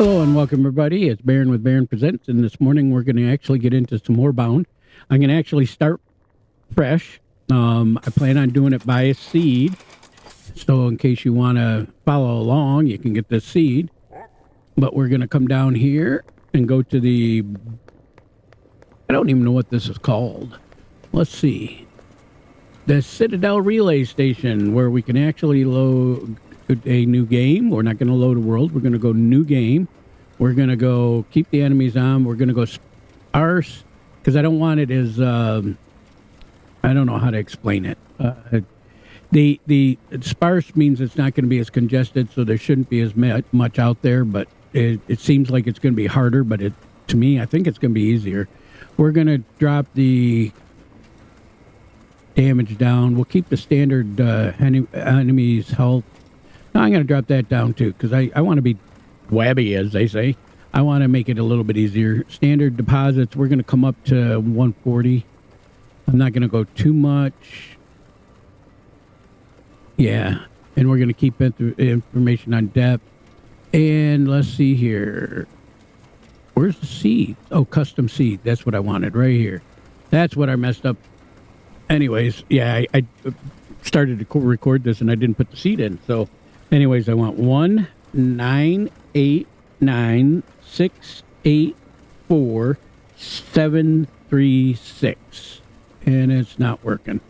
Hello and welcome everybody. It's Baron with Baron Presents, and this morning we're going to actually get into some Orebound. I'm going to actually start fresh. I plan on doing it by a seed, so in case you want to follow along, you can get this seed. But we're going to come down here and go to the... I don't even know what this is called. Let's see. The Citadel Relay Station, where we can actually load a new game. We're not going to load a world. We're going to go new game. We're going to go keep the enemies on. We're going to go sparse, because I don't want it as... I don't know how to explain it. The sparse means it's not going to be as congested, so there shouldn't be as much out there, but it seems like it's going to be harder, but to me, I think it's going to be easier. We're going to drop the damage down. We'll keep the standard enemies health. No, I'm going to drop that down too, because I want to be wabby, as they say. I want to make it a little bit easier. Standard deposits, we're going to come up to 140. I'm not going to go too much. Yeah, and we're going to keep information on depth. And let's see here. Where's the seed? Oh, custom seed. That's what I wanted right here. That's what I messed up. Anyways, yeah, I started to record this and I didn't put the seed in. So, anyways, I want 1989684 and it's not working.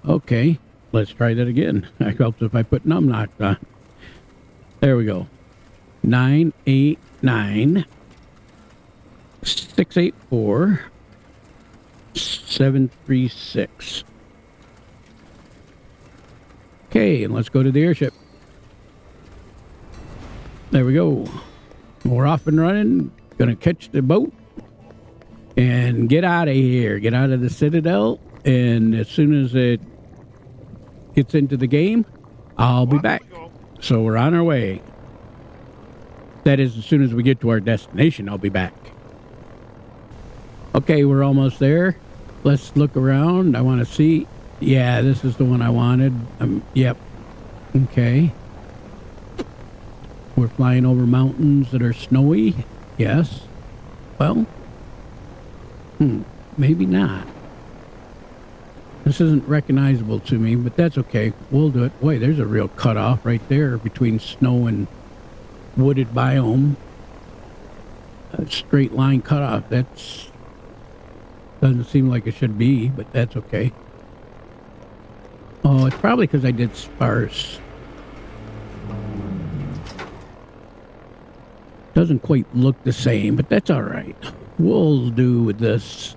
Okay, let's try that again. I helps if I put numlock on. There we go. 989-684-736. Okay, and let's go to the airship. There we go. We're off and running. Gonna catch the boat and get out of here. Get out of the Citadel. And as soon as it gets into the game, I'll be back. So we're on our way. That is, as soon as we get to our destination, I'll be back. Okay, we're almost there. Let's look around. I want to see. Yeah, this is the one I wanted. Yep. Okay. We're flying over mountains that are snowy. Yes. Well, maybe not. This isn't recognizable to me, but that's okay. We'll do it. Boy, there's a real cutoff right there between snow and wooded biome. A straight line cutoff. That's doesn't seem like it should be, but that's okay. Oh, it's probably because I did sparse. Doesn't quite look the same, but that's all right. We'll do with this.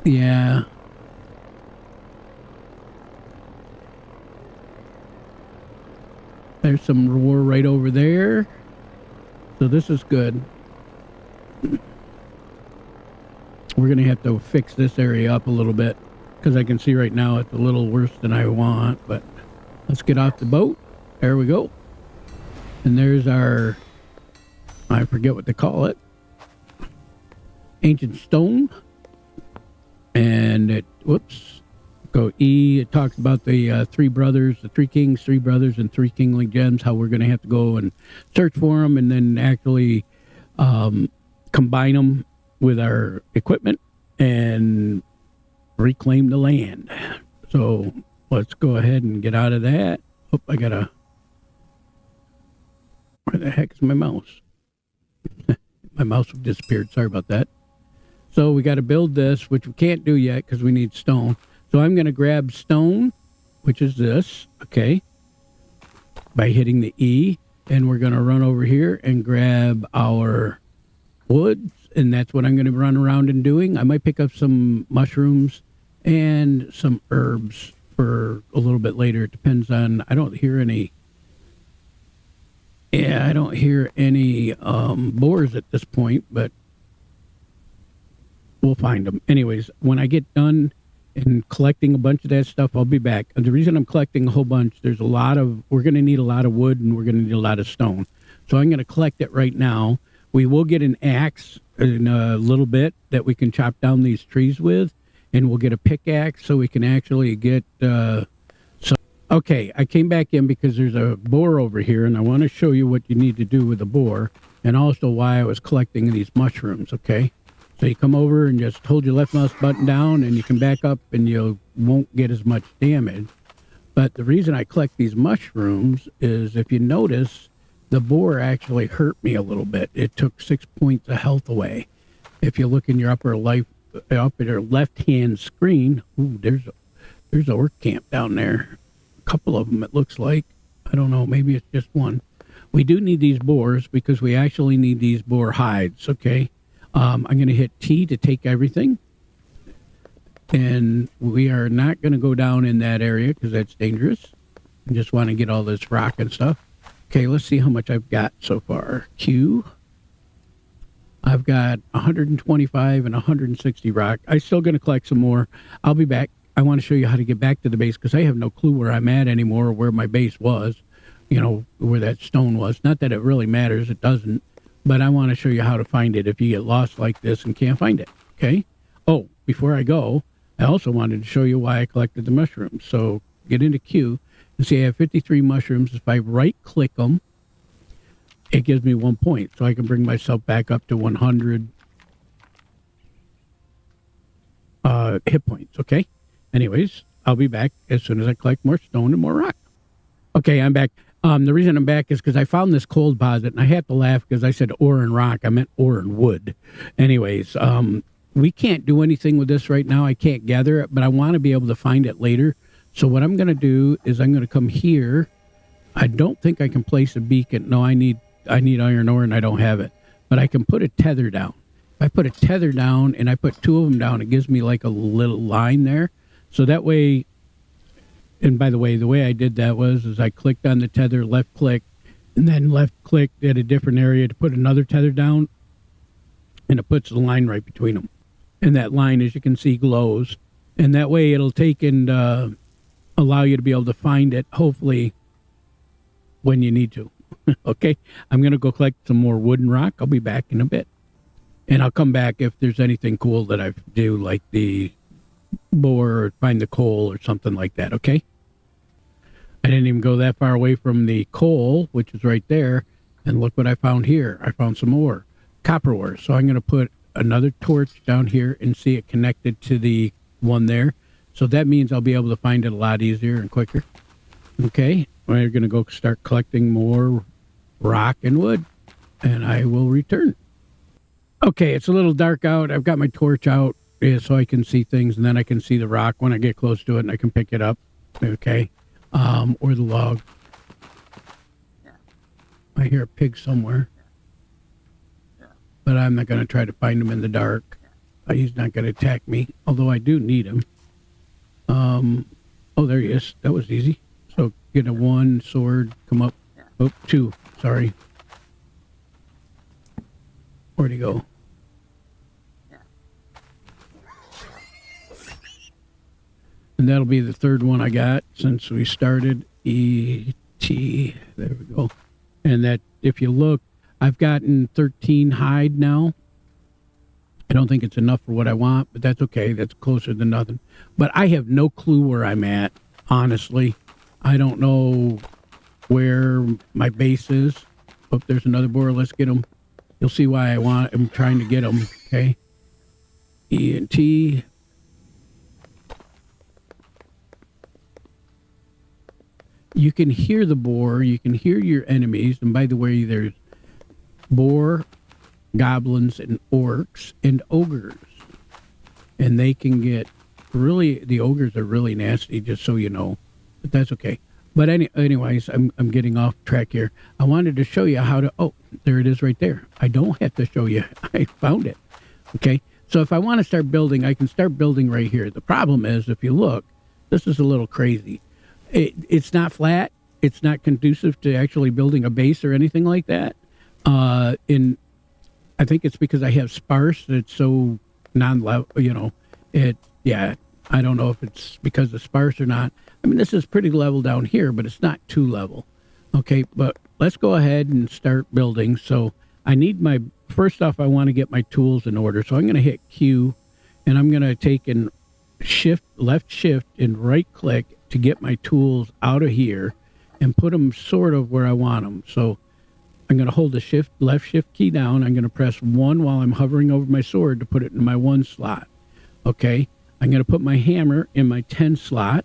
Yeah. There's some roar right over there. So this is good. We're going to have to fix this area up a little bit, because I can see right now it's a little worse than I want, but let's get off the boat. There we go. And there's our, I forget what they call it, ancient stone. And it, whoops, go E. It talks about the three brothers, the three kings, three brothers, and three kingly gems, how we're going to have to go and search for them and then actually combine them with our equipment and reclaim the land. So let's go ahead and get out of that. Oh, I gotta... Where the heck is my mouse? My mouse disappeared. Sorry about that. So we got to build this, which we can't do yet because we need stone. So I'm going to grab stone, which is this, okay, by hitting the E. And we're going to run over here and grab our wood. And that's what I'm going to run around and doing. I might pick up some mushrooms and some herbs for a little bit later. It depends on, I don't hear any... Yeah, I don't hear any boars at this point, but we'll find them. Anyways, when I get done and collecting a bunch of that stuff, I'll be back. And the reason I'm collecting a whole bunch, there's a lot of, we're going to need a lot of wood and we're going to need a lot of stone. So I'm going to collect it right now. We will get an axe in a little bit that we can chop down these trees with, and we'll get a pickaxe so we can actually get some Okay, I came back in because there's a boar over here, and I want to show you what you need to do with the boar, and also why I was collecting these mushrooms, okay? So you come over and just hold your left mouse button down, and you can back up, and you won't get as much damage. But the reason I collect these mushrooms is, if you notice, the boar actually hurt me a little bit. It took 6 points of health away. If you look in your upper left-hand screen, ooh, there's a work camp down there. Couple of them, it looks like. I don't know, maybe it's just one. We do need these boars because we actually need these boar hides, okay? I'm going to hit T to take everything, and we are not going to go down in that area because that's dangerous. I just want to get all this rock and stuff. Okay, let's see how much I've got so far. Q. I've got 125 and 160 rock. I'm still going to collect some more. I'll be back. I want to show you how to get back to the base because I have no clue where I'm at anymore, or where my base was, you know, where that stone was. Not that it really matters, it doesn't, but I want to show you how to find it if you get lost like this and can't find it, okay? Oh, before I go, I also wanted to show you why I collected the mushrooms. So get into Q and see I have 53 mushrooms. If I right-click them, it gives me 1 point, so I can bring myself back up to 100 hit points, okay? Anyways, I'll be back as soon as I collect more stone and more rock. Okay, I'm back. The reason I'm back is because I found this coal deposit, and I had to laugh because I said ore and rock. I meant ore and wood. Anyways, we can't do anything with this right now. I can't gather it, but I want to be able to find it later. So what I'm going to do is I'm going to come here. I don't think I can place a beacon. No, I need iron ore, and I don't have it. But I can put a tether down. If I put a tether down and I put two of them down, it gives me like a little line there. So that way, and by the way I did that was I clicked on the tether, left click, and then left clicked at a different area to put another tether down, and it puts the line right between them. And that line, as you can see, glows. And that way it'll take and allow you to be able to find it, hopefully, when you need to. Okay, I'm going to go collect some more wood and rock. I'll be back in a bit. And I'll come back if there's anything cool that I do, like the boar or find the coal or something like that, okay? I didn't even go that far away from the coal, which is right there. And look what I found here. I found some ore, copper ore. So I'm going to put another torch down here and see it connected to the one there. So that means I'll be able to find it a lot easier and quicker. Okay, we're going to go start collecting more rock and wood, and I will return. Okay, it's a little dark out. I've got my torch out so I can see things, and then I can see the rock when I get close to it, and I can pick it up. Okay, or the log. I hear a pig somewhere, but I'm not going to try to find him in the dark. He's not going to attack me, although I do need him. Oh, there he is. That was easy. So get a 1 sword, come up. Oh, 2, sorry. Where'd he go? And that'll be the third one I got since we started. E-T. There we go. And that, if you look, I've gotten 13 hide now. I don't think it's enough for what I want, but that's okay. That's closer than nothing. But I have no clue where I'm at, honestly. I don't know where my base is. Oh, there's another boar. Let's get him. You'll see why I'm trying to get him, okay? E and T. You can hear the boar. You can hear your enemies. And by the way, there's boar, goblins, and orcs, and ogres. And they can get really, the ogres are really nasty, just so you know. But that's okay. But anyways, I'm getting off track here. I wanted to show you how to, oh, there it is right there. I don't have to show you. I found it. Okay. So if I want to start building, I can start building right here. The problem is, if you look, this is a little crazy. It's not flat. It's not conducive to actually building a base or anything like that. I think it's because I have sparse that's so non-level, you know, I don't know if it's because of sparse or not. I mean, this is pretty level down here, but it's not too level. Okay, but let's go ahead and start building. So I need first off, I want to get my tools in order. So I'm going to hit Q, and I'm going to take and left shift and right click, to get my tools out of here and put them sort of where I want them. So I'm going to hold the left shift key down. I'm going to press 1 while I'm hovering over my sword to put it in my 1 slot. Okay. I'm going to put my hammer in my 10 slot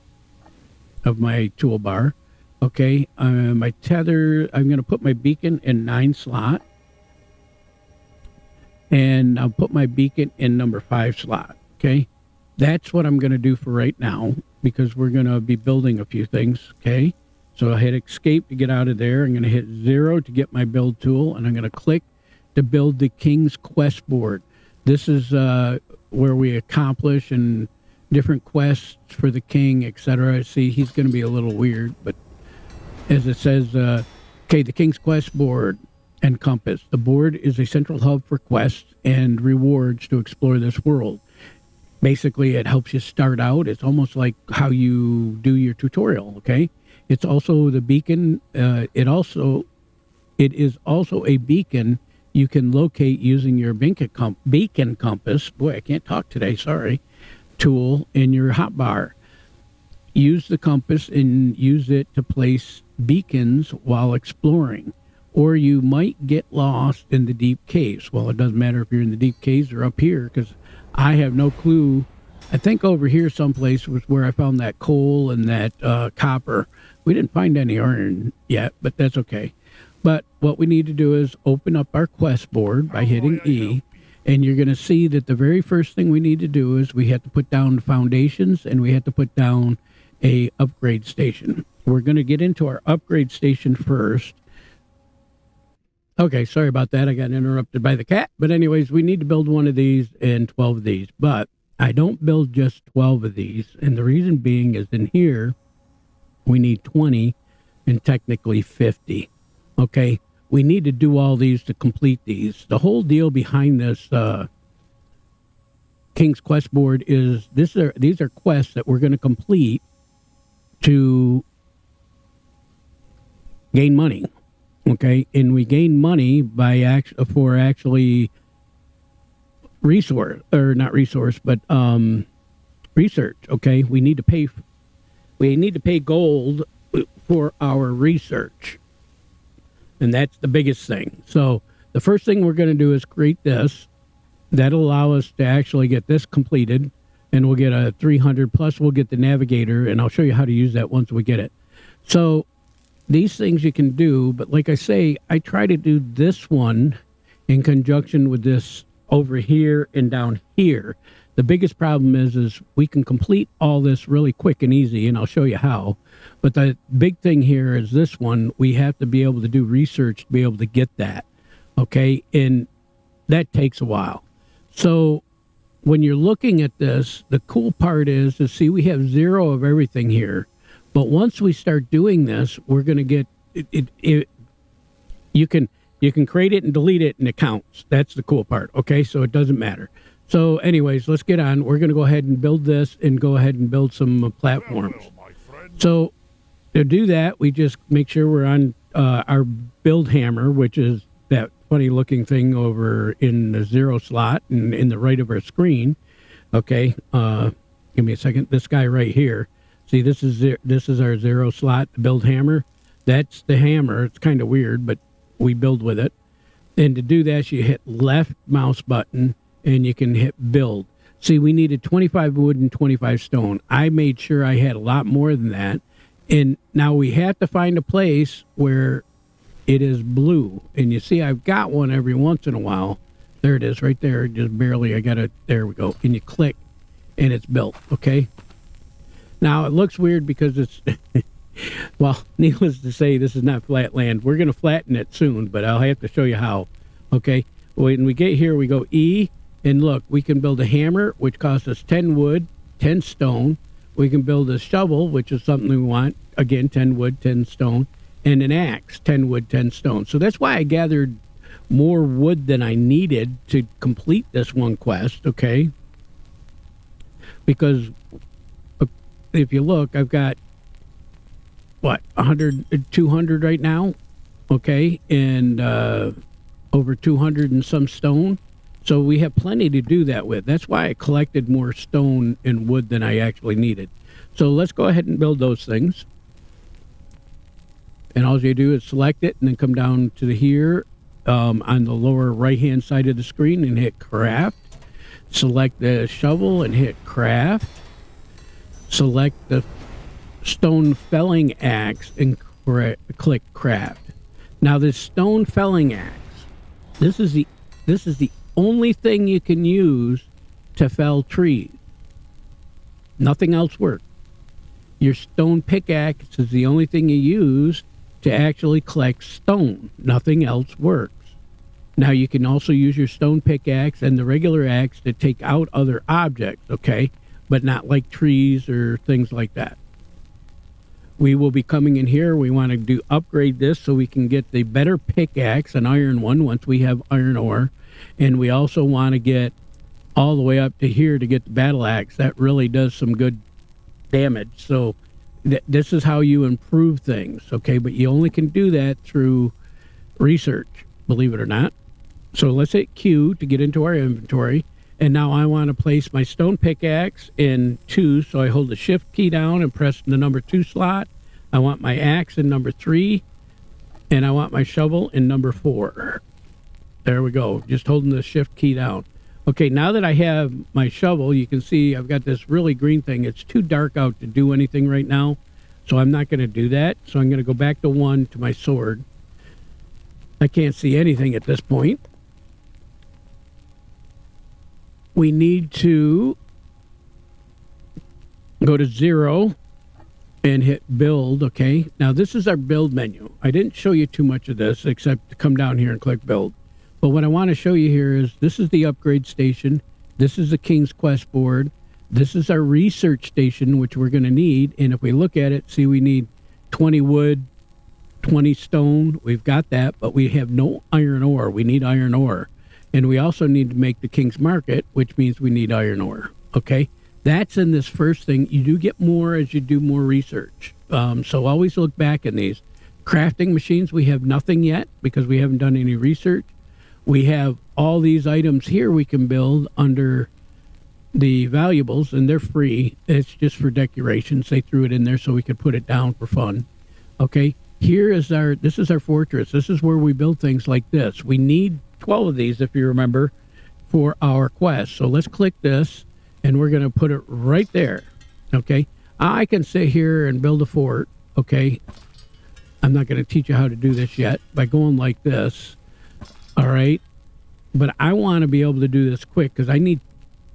of my toolbar. Okay. My tether, I'm going to put my beacon in 9 slot. And I'll put my beacon in number 5 slot. Okay. That's what I'm going to do for right now, because we're going to be building a few things. Okay. So I'll hit escape to get out of there. I'm going to hit 0 to get my build tool, and I'm going to click to build the King's Quest board. This is where we accomplish and different quests for the king, etc. See, he's going to be a little weird, but as it says, okay, the King's Quest board and compass. The board is a central hub for quests and rewards to explore this world. Basically, it helps you start out. It's almost like how you do your tutorial, okay? It's also the beacon. It is also a beacon you can locate using your beacon compass. Boy, I can't talk today, sorry. Tool in your hotbar. Use the compass and use it to place beacons while exploring. Or you might get lost in the deep caves. Well, it doesn't matter if you're in the deep caves or up here, because I have no clue. I think over here someplace was where I found that coal and that copper. We didn't find any iron yet, but that's okay. But what we need to do is open up our quest board by hitting E, and you're going to see that the very first thing we need to do is we have to put down foundations, and we have to put down a upgrade station. We're going to get into our upgrade station first. Okay, sorry about that. I got interrupted by the cat. But anyways, we need to build one of these and 12 of these. But I don't build just 12 of these. And the reason being is in here, we need 20 and technically 50. Okay, we need to do all these to complete these. The whole deal behind this King's Quest board is these are quests that we're going to complete to gain money. Okay, and we gain money by actually research. Okay, we need to pay gold for our research, and that's the biggest thing. So the first thing we're going to do is create this. That'll allow us to actually get this completed, and we'll get a 300 plus. We'll get the navigator, and I'll show you how to use that once we get it. So these things you can do, but like I say, I try to do this one in conjunction with this over here and down here. The biggest problem is we can complete all this really quick and easy, and I'll show you how. But the big thing here is this one. We have to be able to do research to be able to get that, okay? And that takes a while. So when you're looking at this, the cool part is to see we have 0 of everything here. But once we start doing this, we're going to get it. You can create it and delete it, and it counts. That's the cool part. Okay, so it doesn't matter. So, anyways, let's get on. We're going to go ahead and build this, and go ahead and build some platforms. So to do that, we just make sure we're on our build hammer, which is that funny-looking thing over in the 0 slot and in the right of our screen. Okay, give me a second. This guy right here. See, this is our 0 slot, the build hammer. That's the hammer. It's kind of weird, but we build with it. And to do that, you hit left mouse button, and you can hit build. See, we needed 25 wood and 25 stone. I made sure I had a lot more than that. And now we have to find a place where it is blue. And you see, I've got one every once in a while. There it is right there. Just barely. I got it. There we go. And you click, and it's built. Okay. Now, it looks weird because it's, well, needless to say, this is not flat land. We're going to flatten it soon, but I'll have to show you how. Okay. When we get here, we go E, and look, we can build a hammer, which costs us 10 wood, 10 stone. We can build a shovel, which is something we want. Again, 10 wood, 10 stone. And an axe, 10 wood, 10 stone. So that's why I gathered more wood than I needed to complete this one quest, okay? Because if you look, I've got, what, 100, 200 right now, okay? And over 200 and some stone. So we have plenty to do that with. That's why I collected more stone and wood than I actually needed. So let's go ahead and build those things. And all you do is select it and then come down to here on the lower right-hand side of the screen and hit craft. Select the shovel and hit craft. Select the stone felling axe and click craft. Now this stone felling axe, this is the only thing you can use to fell trees. Nothing else works. Your stone pickaxe is the only thing you use to actually collect stone. Nothing else works. Now you can also use your stone pickaxe and the regular axe to take out other objects, okay? But not like trees or things like that. We will be coming in here. We want to upgrade this so we can get the better pickaxe, an iron one, once we have iron ore. And we also want to get all the way up to here to get the battle axe. That really does some good damage. So this is how you improve things, okay? But you only can do that through research, believe it or not. So let's hit Q to get into our inventory. And now I want to place my stone pickaxe in 2. So I hold the shift key down and press the number 2 slot. I want my axe in number 3. And I want my shovel in number 4. There we go. Just holding the shift key down. Okay, now that I have my shovel, you can see I've got this really green thing. It's too dark out to do anything right now. So I'm not going to do that. So I'm going to go back to 1 to my sword. I can't see anything at this point. We need to go to 0 and hit build, okay? Now this is our build menu. I didn't show you too much of this except to come down here and click build. But what I want to show you here is this is the upgrade station. This is the King's Quest board. This is our research station, which we're going to need. And if we look at it, see we need 20 wood, 20 stone. We've got that, but we have no iron ore. We need iron ore. And we also need to make the King's Market, which means we need iron ore. Okay? That's in this first thing. You do get more as you do more research. So always look back in these. Crafting machines, we have nothing yet because we haven't done any research. We have all these items here we can build under the valuables, and they're free. It's just for decorations. They threw it in there so we could put it down for fun. Okay? This is our fortress. This is where we build things like this. We need 12 of these, if you remember, for our quest. So let's click this, and we're going to put it right there. Okay? I can sit here and build a fort. Okay? I'm not going to teach you how to do this yet by going like this. All right? But I want to be able to do this quick because I need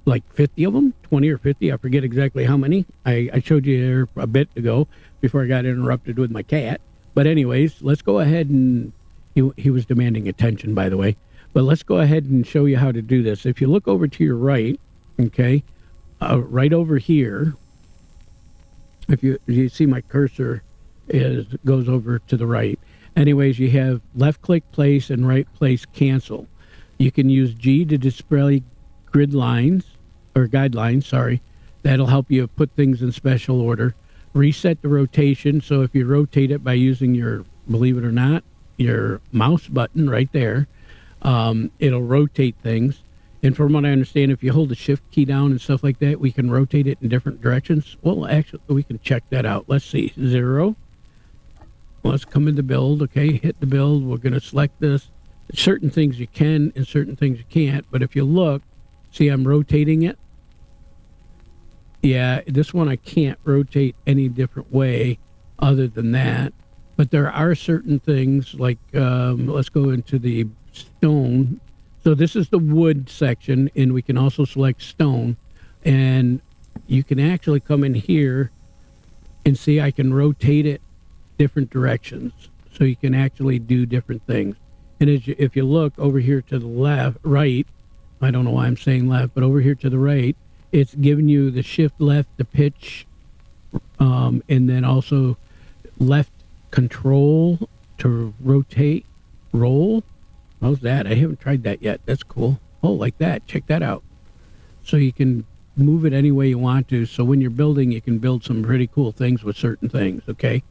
like 50 of them, 20 or 50. I forget exactly how many. I showed you there a bit ago before I got interrupted with my cat. But anyways, let's go ahead and... He was demanding attention, by the way. But let's go ahead and show you how to do this. If you look over to your right, okay, right over here, if you see my cursor goes over to the right. Anyways, you have left click place and right place cancel. You can use G to display grid lines or guidelines, sorry. That'll help you put things in special order. Reset the rotation. So if you rotate it by using your, believe it or not, your mouse button right there, it'll rotate things. And from what I understand, if you hold the shift key down and stuff like that, we can rotate it in different directions. Well, actually, we can check that out. Let's see. 0. Let's come into build. Okay, hit the build. We're going to select this. Certain things you can and certain things you can't. But if you look, see I'm rotating it. Yeah, this one I can't rotate any different way other than that. But there are certain things like, let's go into the stone. So this is the wood section, and we can also select stone. And you can actually come in here and see I can rotate it different directions. So you can actually do different things. And if you look over here to the right, I don't know why I'm saying left, but over here to the right, it's giving you the shift left to pitch, and then also left control to rotate, roll. How's that? I haven't tried that yet. That's cool. Oh, like that. Check that out. So you can move it any way you want to. So when you're building, you can build some pretty cool things with certain things, okay?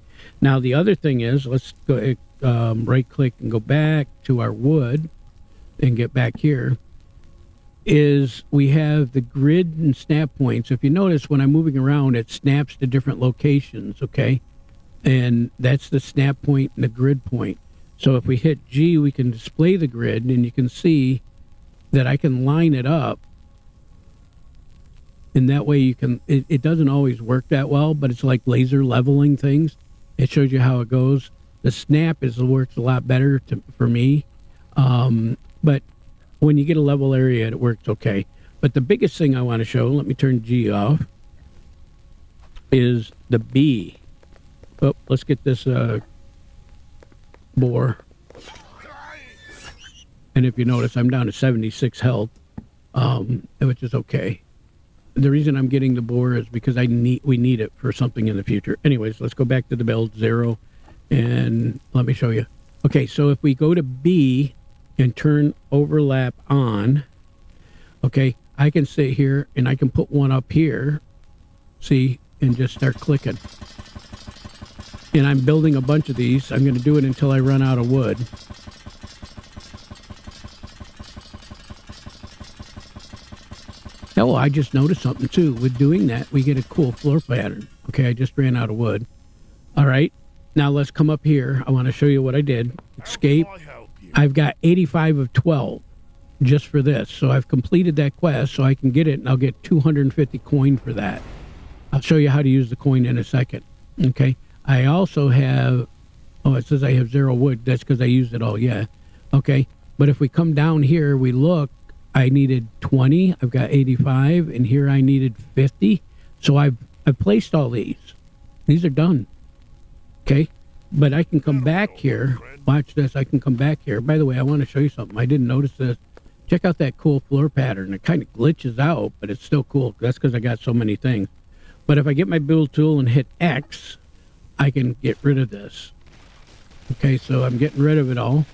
Now, the other thing is, let's go right-click and go back to our wood and get back here. is we have the grid and snap points. If you notice, when I'm moving around, it snaps to different locations, okay? And that's the snap point and the grid point. So if we hit G, we can display the grid, and you can see that I can line it up. And that way you can, it doesn't always work that well, but it's like laser leveling things. It shows you how it goes. The snap works a lot better for me. But when you get a level area, it works okay. But the biggest thing I want to show, let me turn G off, is the B. Oh, let's get this boar. And if you notice, I'm down to 76 health, which is okay. The reason I'm getting the boar is because we need it for something in the future. Anyways, let's go back to the build 0, and let me show you. Okay, so if we go to B and turn overlap on, okay, I can sit here and I can put one up here, see, and just start clicking. And I'm building a bunch of these. I'm going to do it until I run out of wood. Oh, I just noticed something too. With doing that, we get a cool floor pattern. Okay, I just ran out of wood. All right, now let's come up here. I want to show you what I did. Escape. I've got 85 of 12 just for this. So I've completed that quest, so I can get it, and I'll get 250 coin for that. I'll show you how to use the coin in a second. Okay, I also have, oh, it says I have 0 wood. That's because I used it all, yeah. Okay, but if we come down here, we look, I needed 20. I've got 85, and here I needed 50. So I've placed all these. These are done. Okay, but I can come back here. Watch this. I can come back here. By the way, I want to show you something. I didn't notice this. Check out that cool floor pattern. It kind of glitches out, but it's still cool. That's because I got so many things. But if I get my build tool and hit X, I can get rid of this. Okay, so I'm getting rid of it all.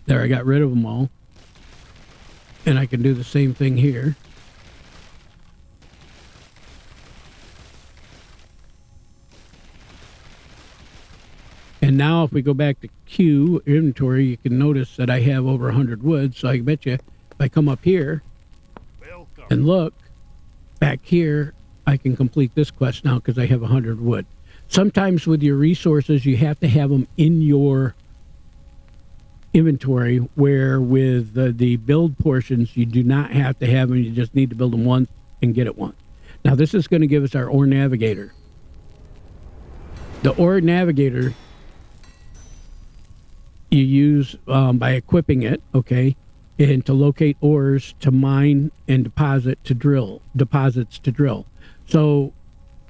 There, I got rid of them all. And I can do the same thing here. And now if we go back to Q inventory, you can notice that I have over 100 wood. So I bet you if I come up here and look back here, I can complete this quest now because I have 100 wood. Sometimes with your resources, you have to have them in your inventory, where with the build portions, you do not have to have them. You just need to build them once and get it once. Now this is going to give us our Ore Navigator. The Ore Navigator you use by equipping it, okay, and to locate ores, to mine, and deposits to drill. So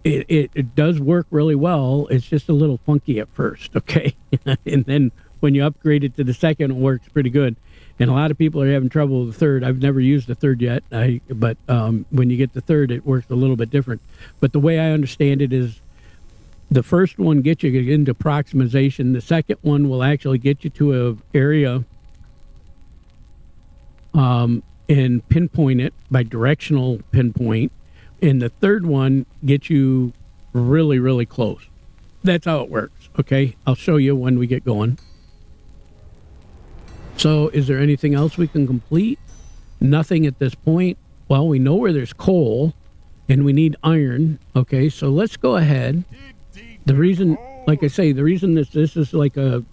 it does work really well. It's just a little funky at first, okay? And then when you upgrade it to the second, it works pretty good. And a lot of people are having trouble with the third. I've never used the third yet, but when you get the third, it works a little bit different. But the way I understand it is, the first one gets you into proximization. The second one will actually get you to an area and pinpoint it by directional pinpoint. And the third one gets you really, really close. That's how it works, okay? I'll show you when we get going. So is there anything else we can complete? Nothing at this point. Well, we know where there's coal and we need iron. Okay, so let's go ahead. The reason, like I say, the reason this is like a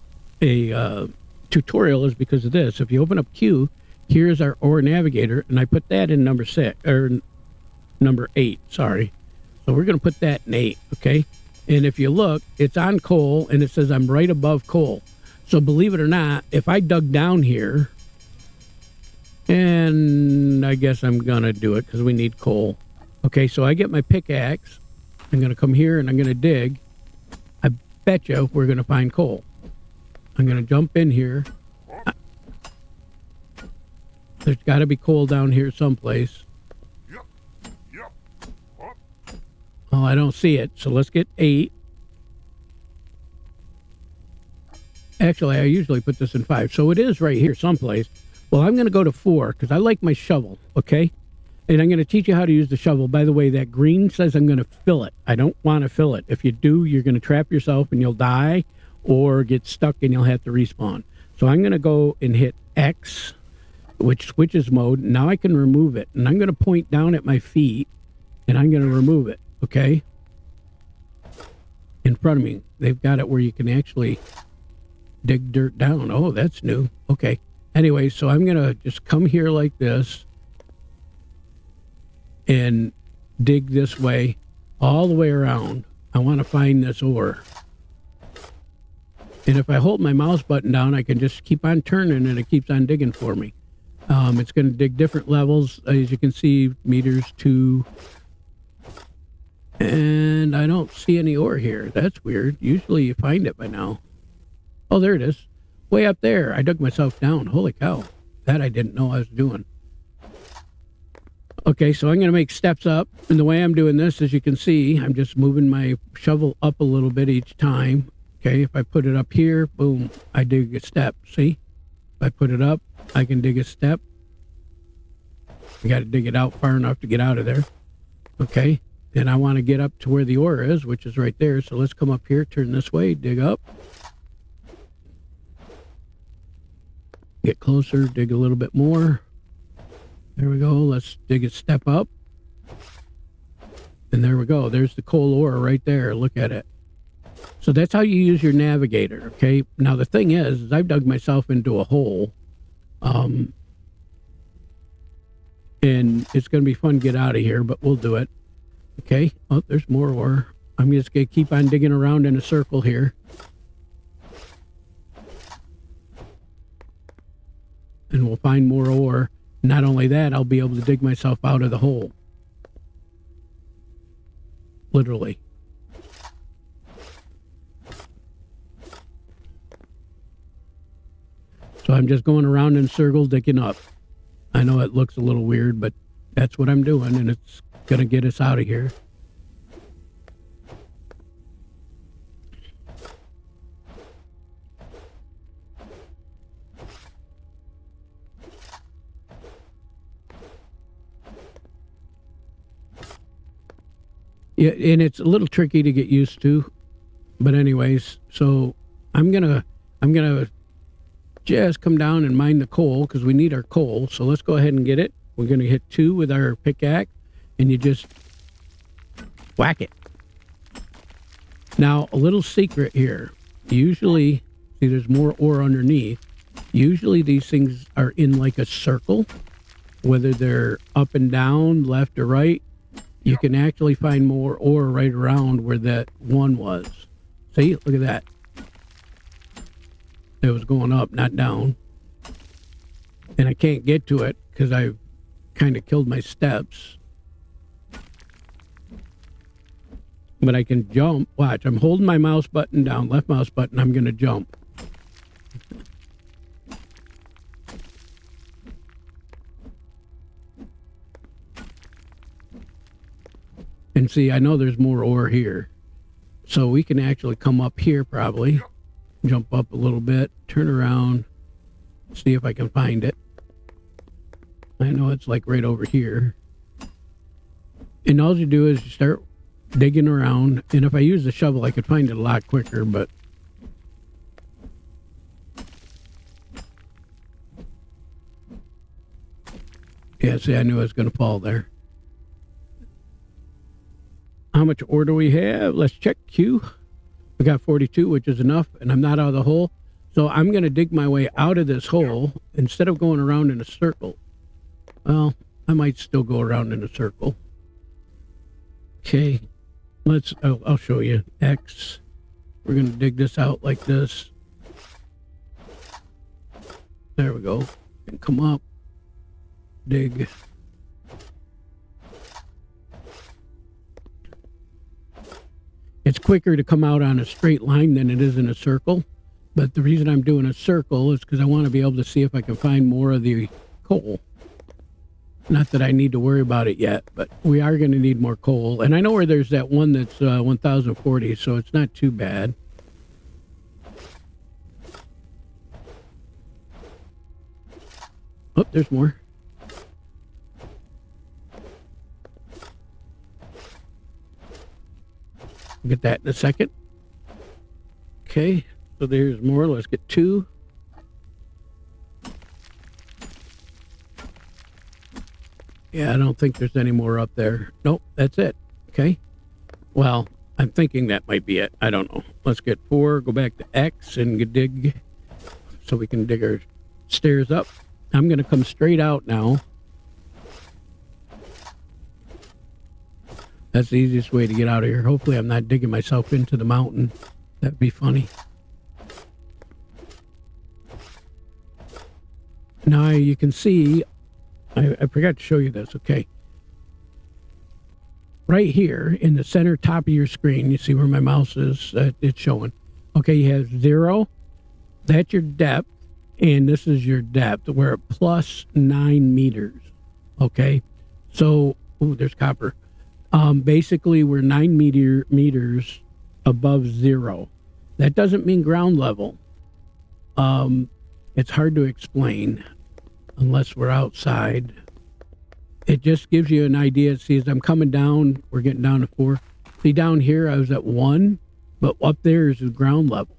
tutorial is because of this. If you open up Q, here's our Ore Navigator, and I put that in number 8, sorry. So we're going to put that in 8, okay? And if you look, it's on coal, and it says I'm right above coal. So believe it or not, if I dug down here, and I guess I'm going to do it because we need coal. Okay, so I get my pickaxe. I'm going to come here, and I'm going to dig. I bet you we're going to find coal. I'm going to jump in here. There's got to be coal down here someplace. Oh, I don't see it. So let's get 8. Actually, I usually put this in 5. So it is right here someplace. Well, I'm going to go to 4 because I like my shovel, okay? And I'm going to teach you how to use the shovel. By the way, that green says I'm going to fill it. I don't want to fill it. If you do, you're going to trap yourself and you'll die or get stuck and you'll have to respawn. So I'm going to go and hit X which switches mode. Now I can remove it. And I'm going to point down at my feet, and I'm going to remove it, okay? In front of me. They've got it where you can actually dig dirt down. Oh, that's new. Okay. Anyway, so I'm going to just come here like this and dig this way all the way around. I want to find this ore. And if I hold my mouse button down, I can just keep on turning and it keeps on digging for me. It's going to dig different levels. As you can see, meters 2. And I don't see any ore here. That's weird. Usually you find it by now. Oh, there it is. Way up there. I dug myself down. Holy cow. That I didn't know I was doing. Okay, so I'm going to make steps up. And the way I'm doing this, as you can see, I'm just moving my shovel up a little bit each time. Okay, if I put it up here, boom, I dig a step. See? If I put it up, I can dig a step. I got to dig it out far enough to get out of there. Okay, and I want to get up to where the ore is, which is right there. So let's come up here, turn this way, dig up. Get closer, dig a little bit more. There we go. Let's dig a step up. And there we go. There's the coal ore right there. Look at it. So that's how you use your navigator, okay? Now, the thing is I've dug myself into a hole. And it's going to be fun to get out of here, but we'll do it. Okay. Oh, there's more ore. I'm just going to keep on digging around in a circle here. And we'll find more ore. Not only that, I'll be able to dig myself out of the hole. Literally. So I'm just going around in a circle, digging up. I know it looks a little weird, but that's what I'm doing, and it's going to get us out of here. Yeah, and it's a little tricky to get used to, but anyways, so I'm gonna just come down and mine the coal because we need our coal. So let's go ahead and get it. We're gonna hit 2 with our pickaxe, and you just whack it. Now, a little secret here. Usually, see, there's more ore underneath. Usually, these things are in like a circle, whether they're up and down, left or right. You can actually find more ore right around where that one was. See, look at that. It was going up, not down. And I can't get to it because I've kind of killed my steps. But I can jump. Watch, I'm holding my mouse button down, left mouse button, I'm going to jump. And see, I know there's more ore here. So we can actually come up here probably. Jump up a little bit, turn around, see if I can find it. I know it's like right over here. And all you do is you start digging around. And if I use the shovel, I could find it a lot quicker, but... yeah, see, I knew I was going to fall there. How much ore do we have? Let's check Q. We got 42, which is enough, and I'm not out of the hole. So I'm going to dig my way out of this hole instead of going around in a circle. Well, I might still go around in a circle. Okay, I'll show you. X. We're going to dig this out like this. There we go. And come up. Dig. It's quicker to come out on a straight line than it is in a circle. But the reason I'm doing a circle is because I want to be able to see if I can find more of the coal. Not that I need to worry about it yet, but we are going to need more coal. And I know where there's that one that's 1040, so it's not too bad. Oh, there's more. Get that in a second. Okay, so there's more. Let's get 2. Yeah, I don't think there's any more up there. Nope, that's it. Okay. Well, I'm thinking that might be it. I don't know. Let's get 4, go back to X and dig so we can dig our stairs up. I'm going to come straight out now. That's the easiest way to get out of here. Hopefully I'm not digging myself into the mountain. That'd be funny. Now you can see, I forgot to show you this, okay. Right here in the center top of your screen, you see where my mouse is, it's showing. Okay, you have 0, that's your depth, and this is your depth. We're at plus 9 meters, okay? So, ooh, there's copper. Basically, we're 9 meters above 0. That doesn't mean ground level. It's hard to explain unless we're outside. It just gives you an idea. See, as I'm coming down, we're getting down to 4. See, down here, I was at 1, but up there is the ground level.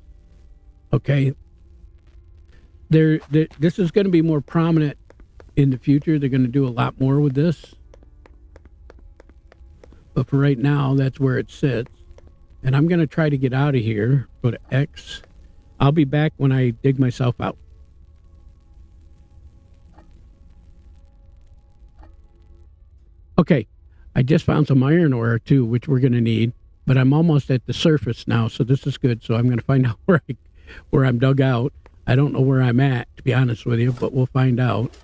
Okay. This is going to be more prominent in the future. They're going to do a lot more with this. But for right now, that's where it sits. And I'm going to try to get out of here. Go to X. I'll be back when I dig myself out. Okay, I just found some iron ore too, which we're going to need. But I'm almost at the surface now, so this is good. So I'm going to find out where I'm dug out. I don't know where I'm at, to be honest with you, but we'll find out.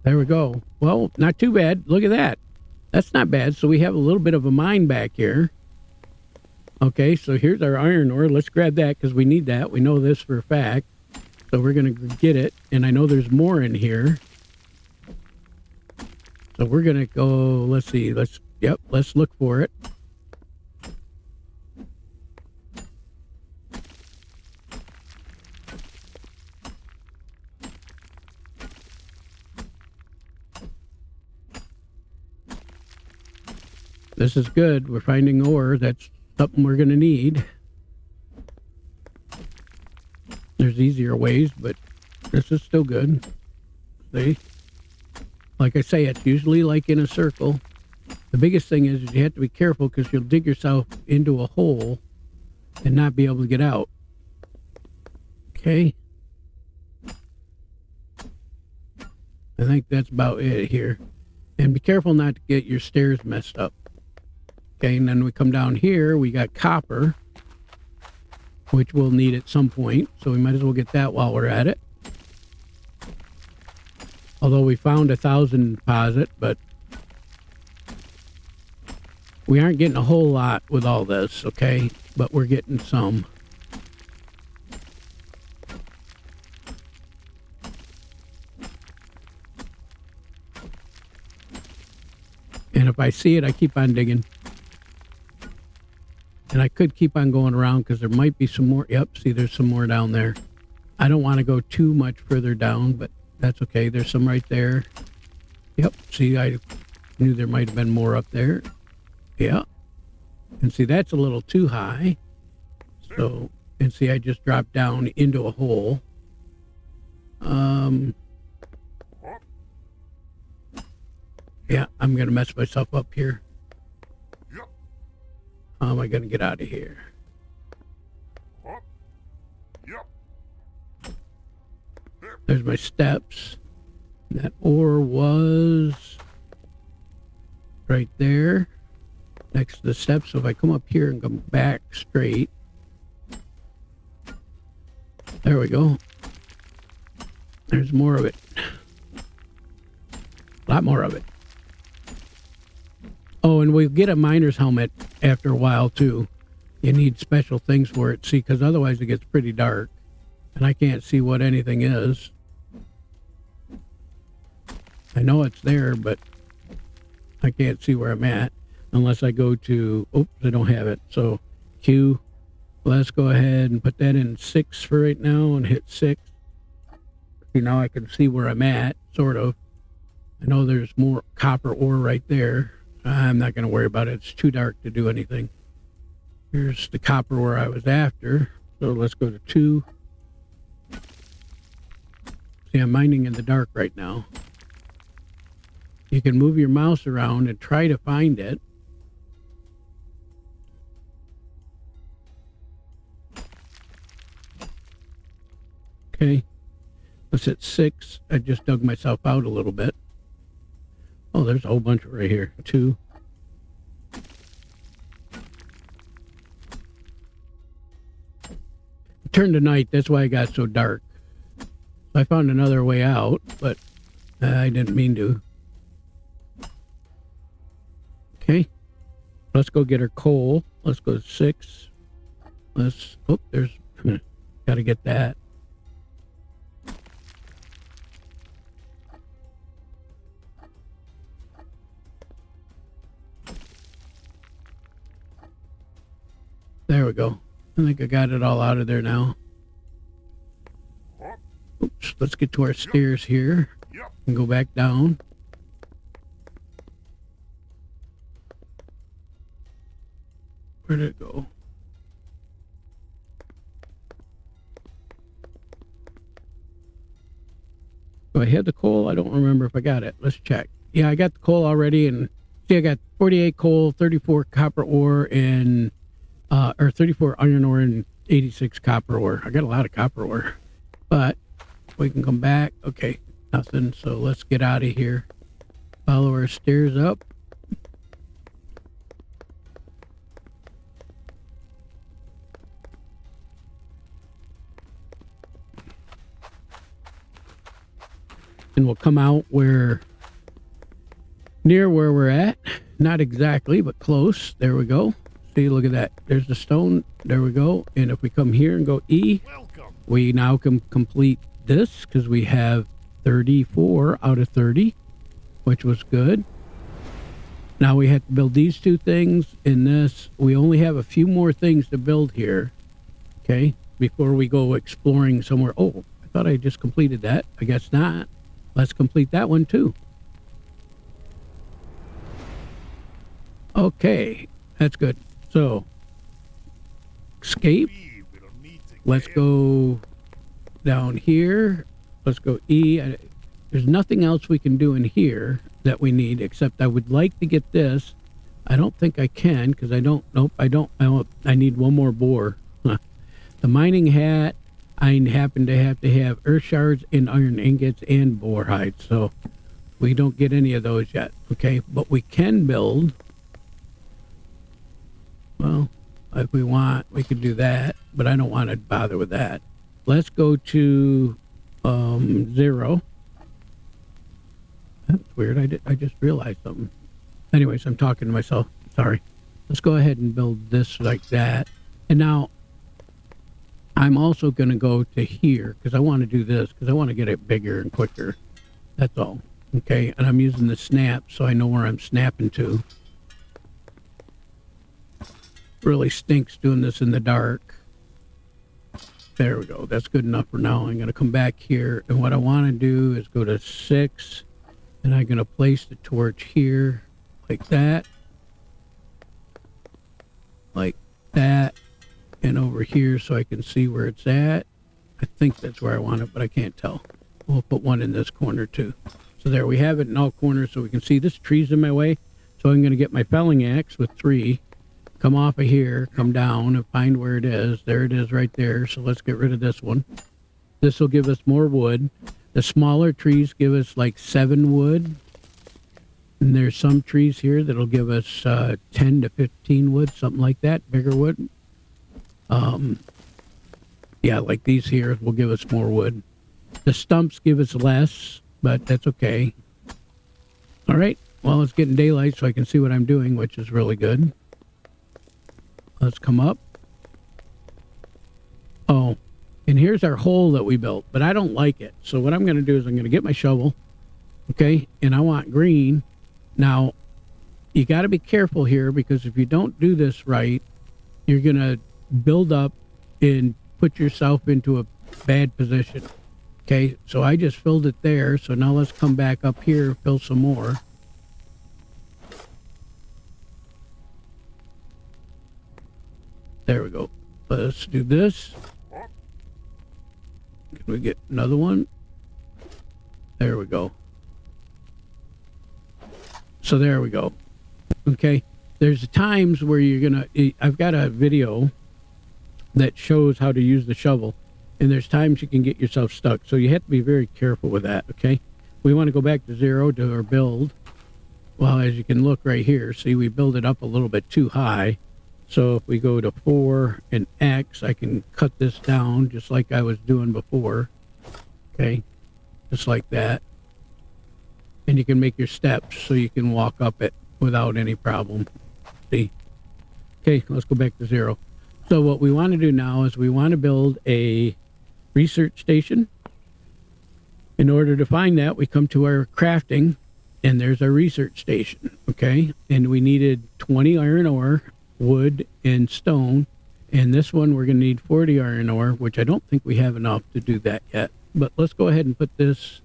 There we go. Well, not too bad. Look at that. That's not bad. So we have a little bit of a mine back here. Okay, so here's our iron ore. Let's grab that because we need that. We know this for a fact. So we're going to get it. And I know there's more in here. So we're going to go, let's see. Let's look for it. This is good. We're finding ore. That's something we're going to need. There's easier ways, but this is still good. See? Like I say, it's usually like in a circle. The biggest thing is you have to be careful because you'll dig yourself into a hole and not be able to get out. Okay? I think that's about it here. And be careful not to get your stairs messed up. Okay, and then we come down here, we got copper, which we'll need at some point, so we might as well get that while we're at it. Although we found 1,000 deposit, but we aren't getting a whole lot with all this, okay? But we're getting some. And if I see it, I keep on digging. And I could keep on going around because there might be some more. Yep, see, there's some more down there. I don't want to go too much further down, but that's okay. There's some right there. Yep, see, I knew there might have been more up there. Yeah. And see, that's a little too high. So, and see, I just dropped down into a hole. Yeah, I'm going to mess myself up here. How am I going to get out of here? There's my steps. That ore was right there next to the steps. So if I come up here and come back straight, there we go. There's more of it. A lot more of it. Oh, and we'll get a miner's helmet after a while, too. You need special things for it, see, because otherwise it gets pretty dark. And I can't see what anything is. I know it's there, but I can't see where I'm at unless I go to... Oops, I don't have it. So, Q. Let's go ahead and put that in 6 for right now and hit 6. See, now I can see where I'm at, sort of. I know there's more copper ore right there. I'm not going to worry about it. It's too dark to do anything. Here's the copper ore I was after. So let's go to 2. See, I'm mining in the dark right now. You can move your mouse around and try to find it. Okay. Let's hit 6. I just dug myself out a little bit. Oh, there's a whole bunch right here. 2. It turned to night. That's why it got so dark. I found another way out, but I didn't mean to. Okay. Let's go get our coal. Let's go to 6. Let's... Oh, there's... Gotta get that. There we go. I think I got it all out of there now. Oops, let's get to our stairs here and go back down. Where did it go? Do I have the coal? I don't remember if I got it. Let's check. Yeah, I got the coal already, and see, I got 48 coal, 34 copper ore, and or 34 iron ore and 86 copper ore. I got a lot of copper ore, but we can come back. Okay, nothing. So let's get out of here. Follow our stairs up. And we'll come out near where we're at. Not exactly, but close. There we go. See, look at that. There's the stone. There we go. And if we come here and go E, we now can complete this because we have 34 out of 30, which was good. Now we have to build these 2 things in this. We only have a few more things to build here, okay, before we go exploring somewhere. Oh, I thought I just completed that. I guess not. Let's complete that one too. Okay, that's good. So, escape. Let's go down here. Let's go E. There's nothing else we can do in here that we need, except I would like to get this. I don't think I can, because I don't. Nope, I don't. I need one more boar. Huh. The mining hat. I happen to have earth shards and iron ingots and boar hides, so we don't get any of those yet. Okay, but we can build. Well, if we want, we could do that, but I don't want to bother with that. Let's go to 0. That's weird. I just realized something. Anyways, I'm talking to myself. Sorry. Let's go ahead and build this like that. And now I'm also going to go to here because I want to do this because I want to get it bigger and quicker. That's all. Okay, and I'm using the snap so I know where I'm snapping to. Really stinks doing this in the dark. There we go. That's good enough for now. I'm going to come back here, and what I want to do is go to 6, and I'm going to place the torch here like that, and over here so I can see where it's at. I think that's where I want it, but I can't tell. We'll put one in this corner too. So there we have it in all corners so we can see. This tree's in my way, so I'm going to get my felling axe with 3, come off of here, come down and find where it is. There it is right there. So let's get rid of this one. This will give us more wood. The smaller trees give us like 7 wood. And there's some trees here that'll give us 10 to 15 wood, something like that, bigger wood. Yeah, like these here will give us more wood. The stumps give us less, but that's okay. All right, well, it's getting daylight so I can see what I'm doing, which is really good. Let's come up. Oh, and here's our hole that we built, but I don't like it. So what I'm going to do is I'm going to get my shovel, okay, and I want green. Now, you got to be careful here because if you don't do this right, you're going to build up and put yourself into a bad position. Okay, so I just filled it there. So now let's come back up here, fill some more. There we go. Let's do this. Can we get another one? There we go. So there we go. Okay. There's times where you're going to... I've got a video that shows how to use the shovel. And there's times you can get yourself stuck. So you have to be very careful with that, okay? We want to go back to 0 to our build. Well, as you can look right here, see, we build it up a little bit too high. So if we go to 4 and X, I can cut this down just like I was doing before. Okay, just like that. And you can make your steps so you can walk up it without any problem. See? Okay, let's go back to 0. So what we want to do now is we want to build a research station. In order to find that, we come to our crafting, and there's our research station, okay? And we needed 20 iron ore, wood, and stone. And this one, we're going to need 40 iron ore, which I don't think we have enough to do that yet. But let's go ahead and put this,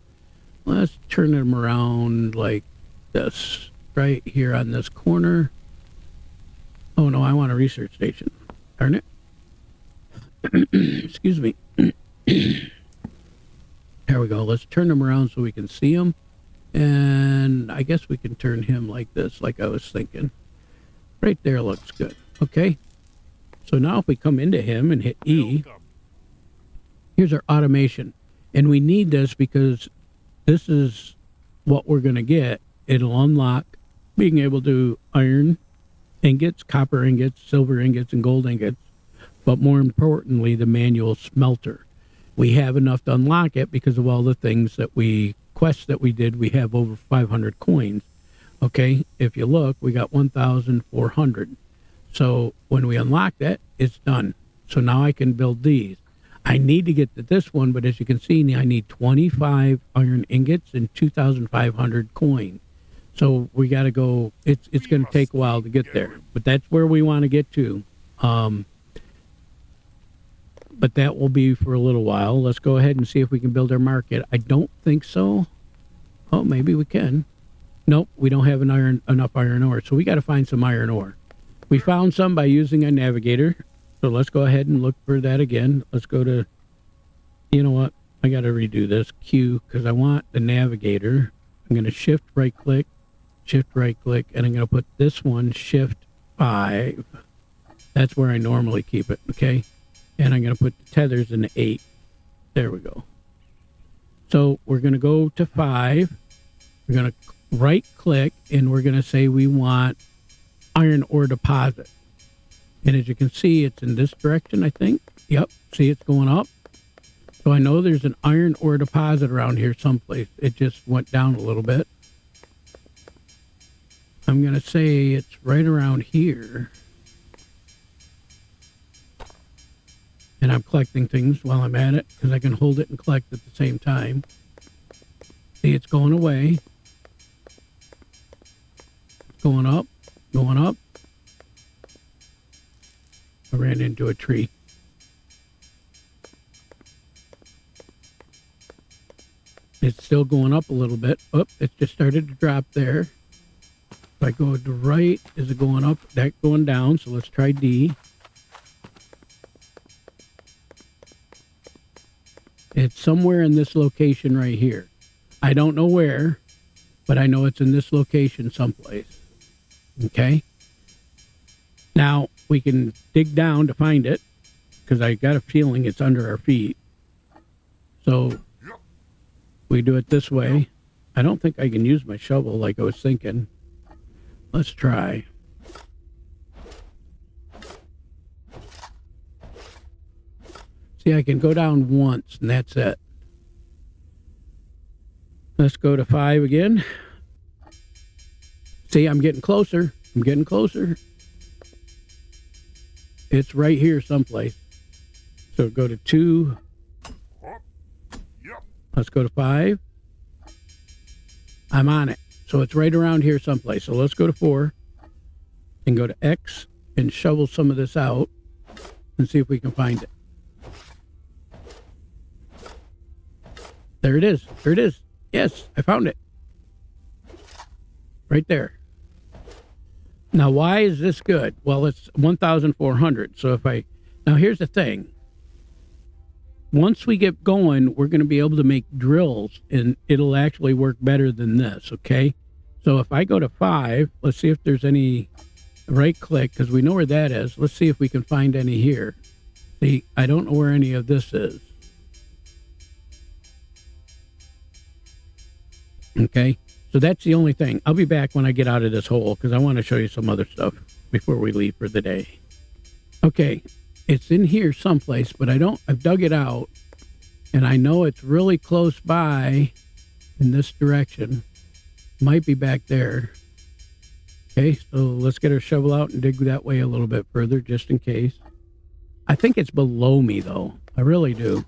let's turn them around like this, right here on this corner. Oh, no, I want a research station. Darn it. Excuse me. There we go. Let's turn them around so we can see them. And I guess we can turn him like this, like I was thinking. Right there looks good. Okay. So now if we come into him and hit E, here's our automation. And we need this because this is what we're going to get. It'll unlock being able to iron ingots, copper ingots, silver ingots, and gold ingots. But more importantly, the manual smelter. We have enough to unlock it because of all the things that quests that we did. We have over 500 coins. Okay, if you look, we got 1,400. So when we unlock that, it's done. So now I can build these. I need to get to this one, but as you can see, I need 25 iron ingots and 2,500 coins. So we got to go. It's going to take a while to get there, but that's where we want to get to. But that will be for a little while. Let's go ahead and see if we can build our market. I don't think so. Oh, maybe we can. Nope, we don't have enough iron ore, so we got to find some iron ore. We found some by using a navigator, so let's go ahead and look for that again. Let's go to, you know what? I got to redo this Q because I want the navigator. I'm going to shift right click, and I'm going to put this one shift 5. That's where I normally keep it, okay? And I'm going to put the tethers in the 8. There we go. So we're going to go to 5. We're going to right click and we're going to say we want iron ore deposit. And as you can see, it's in this direction, I think. Yep. See, it's going up. So I know there's an iron ore deposit around here someplace. It just went down a little bit. I'm going to say it's right around here. And I'm collecting things while I'm at it because I can hold it and collect at the same time. See, it's going away. Going up, going up. I ran into a tree. It's still going up a little bit. Oh, it just started to drop there. If I go to right, is it going up? That's going down, so let's try D. It's somewhere in this location right here. I don't know where, but I know it's in this location someplace. Okay? Now, we can dig down to find it, because I got a feeling it's under our feet. So, we do it this way. I don't think I can use my shovel like I was thinking. Let's try. See, I can go down once, and that's it. Let's go to 5 again. See, I'm getting closer. I'm getting closer. It's right here someplace. So go to 2. Let's go to 5. I'm on it. So it's right around here someplace. So let's go to 4 and go to X and shovel some of this out and see if we can find it. There it is. There it is. Yes, I found it. Right there. Now, why is this good? Well, it's 1,400. So now here's the thing. Once we get going, we're going to be able to make drills, and it'll actually work better than this, okay? So if I go to 5, let's see if there's any right-click, because we know where that is. Let's see if we can find any here. See, I don't know where any of this is. Okay, so that's the only thing. I'll be back when I get out of this hole, because I want to show you some other stuff before we leave for the day. Okay. It's in here someplace, but I've dug it out, and I know it's really close by in this direction. Might be back there. Okay, so let's get our shovel out and dig that way a little bit further, just in case. I think it's below me, though. I really do.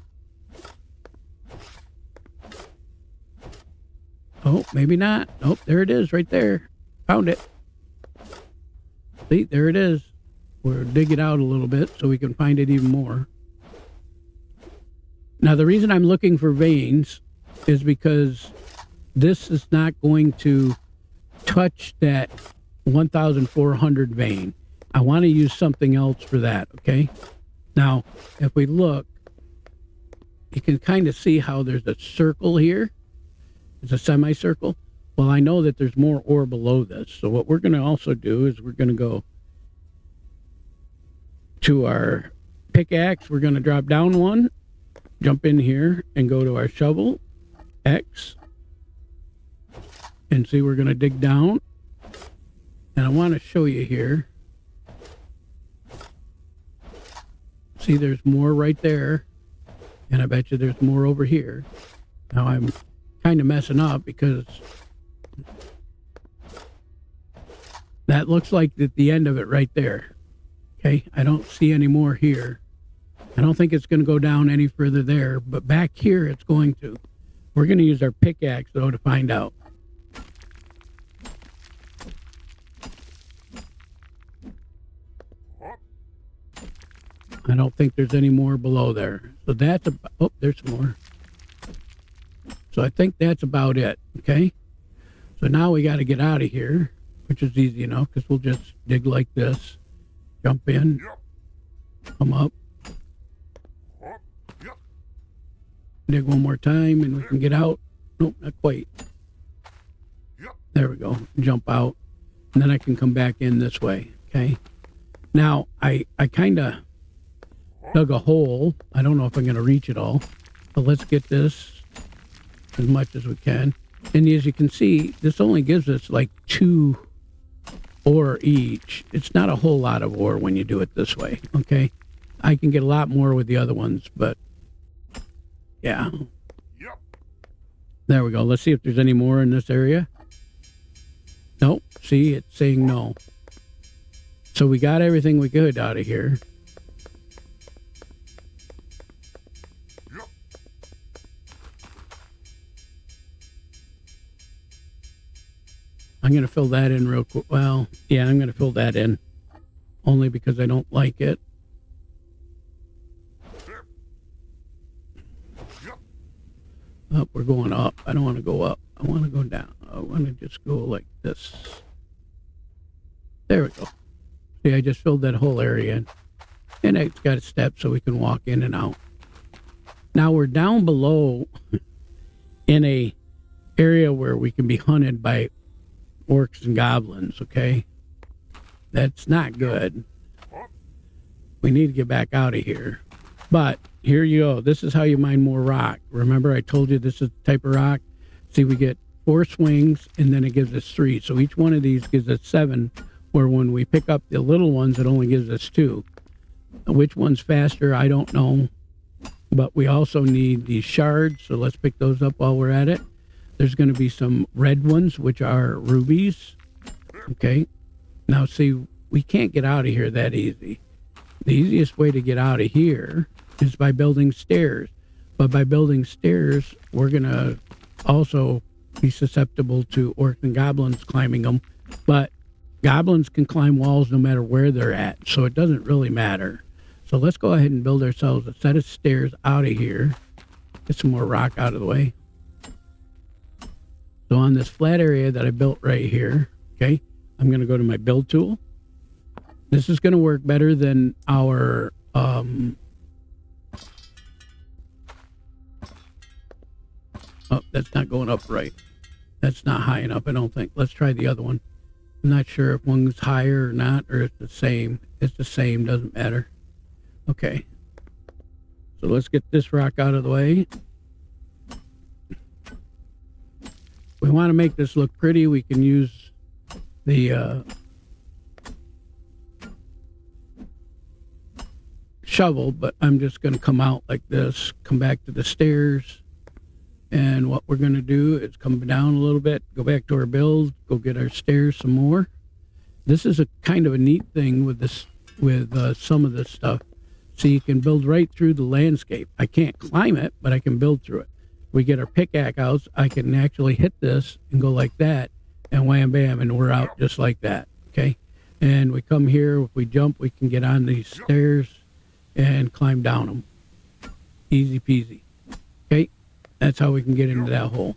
Oh, maybe not. Oh, there it is right there. Found it. See, there it is. We'll dig it out a little bit so we can find it even more. Now, the reason I'm looking for veins is because this is not going to touch that 1,400 vein. I want to use something else for that, okay? Now, if we look, you can kind of see how there's a circle here. It's a semicircle. Well, I know that there's more ore below this. So what we're going to also do is we're going to go to our pickaxe. We're going to drop down one, jump in here, and go to our shovel, X, and see we're going to dig down. And I want to show you here. See, there's more right there, and I bet you there's more over here. Now I'm kind of messing up because that looks like the end of it right there. Okay, I don't see any more here. I don't think it's going to go down any further there, but back here it's going to. We're going to use our pickaxe, though, to find out. I don't think there's any more below there. So that's about, oh, there's some more. So I think that's about it, okay? So now we got to get out of here, which is easy enough because we'll just dig like this. Jump in, come up, dig one more time, and we can get out. Nope, not quite. There we go. Jump out, and then I can come back in this way, okay? Now, I kind of dug a hole. I don't know if I'm going to reach it all, but let's get this as much as we can. And as you can see, this only gives us like 2 ore each. It's not a whole lot of ore when you do it this way, okay? I can get a lot more with the other ones, but yeah. There we go. Let's see if there's any more in this area. Nope. See, it's saying no. So we got everything we could out of here. I'm going to fill that in real quick. Well, yeah, I'm going to fill that in only because I don't like it. Up, we're going up. I don't want to go up. I want to go down. I want to just go like this. There we go. See, I just filled that whole area in. And it's got a step so we can walk in and out. Now we're down below in a area where we can be hunted by orcs and goblins, okay? That's not good. We need to get back out of here. But here you go. This is how you mine more rock. Remember I told you this is the type of rock? See, we get 4 swings and then it gives us 3. So each one of these gives us 7, where when we pick up the little ones, it only gives us 2. Which one's faster, I don't know. But we also need these shards, so let's pick those up while we're at it. There's going to be some red ones, which are rubies. Okay. Now, see, we can't get out of here that easy. The easiest way to get out of here is by building stairs. But by building stairs, we're going to also be susceptible to orcs and goblins climbing them. But goblins can climb walls no matter where they're at, so it doesn't really matter. So let's go ahead and build ourselves a set of stairs out of here. Get some more rock out of the way. So on this flat area that I built right here, okay, I'm going to go to my build tool. This is going to work better than our oh, that's not going up right. That's not high enough, I don't think. Let's try the other one. I'm not sure if one's higher or not, or it's the same. It's the same, doesn't matter. Okay. So let's get this rock out of the way. We want to make this look pretty. We can use the shovel, but I'm just going to come out like this, come back to the stairs. And what we're going to do is come down a little bit, go back to our build, go get our stairs some more. This is a kind of a neat thing with this, with some of this stuff. So you can build right through the landscape. I can't climb it, but I can build through it. We get our pickaxe out, I can actually hit this and go like that, and wham bam, and we're out just like that. Okay, and we come here. If we jump, we can get on these stairs and climb down them. Easy peasy. Okay, that's how we can get into that hole.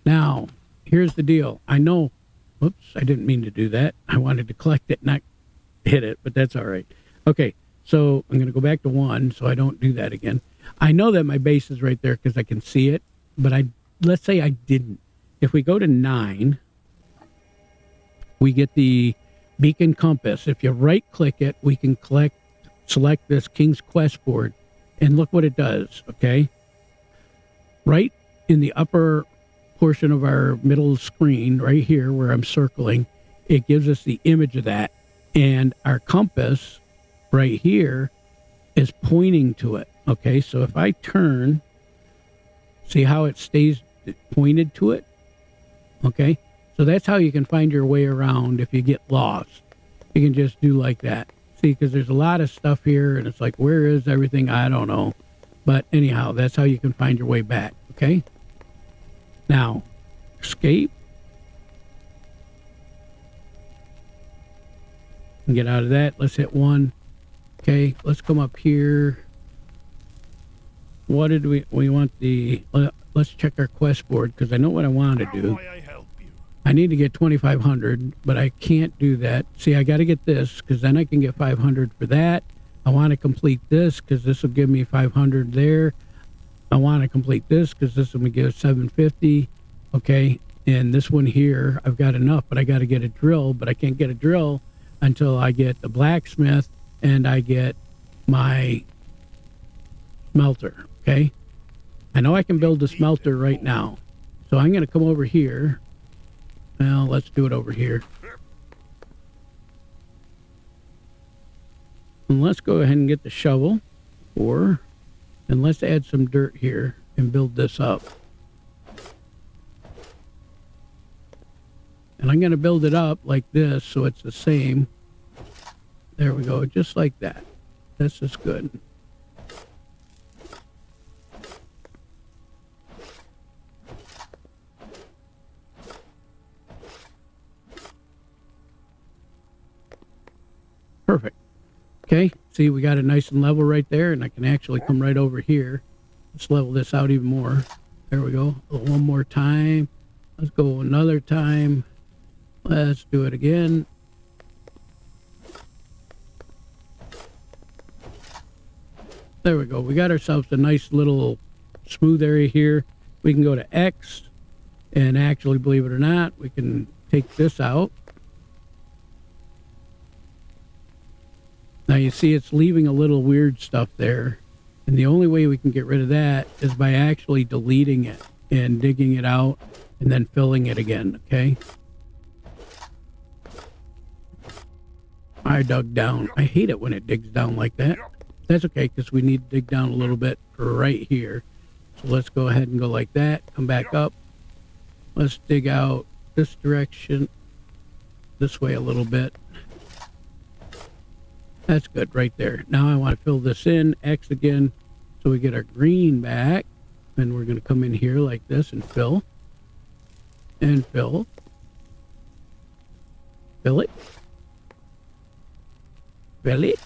Now, here's the deal. I know, whoops, I didn't mean to do that. I wanted to collect it, not hit it, but that's all right. Okay, so I'm going to go back to 1 so I don't do that again. I know that my base is right there because I can see it, but let's say I didn't. If we go to 9, we get the beacon compass. If you right click it, we can select this King's Quest board, and look what it does. Okay, right in the upper portion of our middle screen, right here where I'm circling, it gives us the image of that, and our compass right here is pointing to it. Okay, so if I turn, see how it stays pointed to it? Okay, so that's how you can find your way around if you get lost. You can just do like that. See, because there's a lot of stuff here, and it's like, where is everything? I don't know. But anyhow, that's how you can find your way back. Okay, now, escape. And get out of that. Let's hit 1. Okay, let's come up here. What did we want the, let's check our quest board, because I know what I want to do. I need to get 2,500, but I can't do that. See, I got to get this, because then I can get 500 for that. I want to complete this, because this will give me 500 there. I want to complete this, because this will give 750. Okay, and this one here, I've got enough, but I got to get a drill, but I can't get a drill until I get the blacksmith and I get my smelter. Okay, I know I can build a smelter right now, so I'm going to come over here. Well, let's do it over here. And let's go ahead and get the shovel, and let's add some dirt here and build this up. And I'm going to build it up like this so it's the same. There we go, just like that. This is good. Perfect. Okay, see, we got it nice and level right there, and I can actually come right over here. Let's level this out even more. There we go. One more time. Let's go another time. Let's do it again. There we go. We got ourselves a nice little smooth area here. We can go to X, and actually, believe it or not, we can take this out. Now you see it's leaving a little weird stuff there, and the only way we can get rid of that is by actually deleting it and digging it out and then filling it again. Okay, I dug down. I hate it when it digs down like that. That's okay, because we need to dig down a little bit right here. So let's go ahead and go like that. Come back up. Let's dig out this direction, this way a little bit. That's good right there. Now I want to fill this in, X again, so we get our green back. And we're going to come in here like this and fill. And fill. Fill it. Fill it.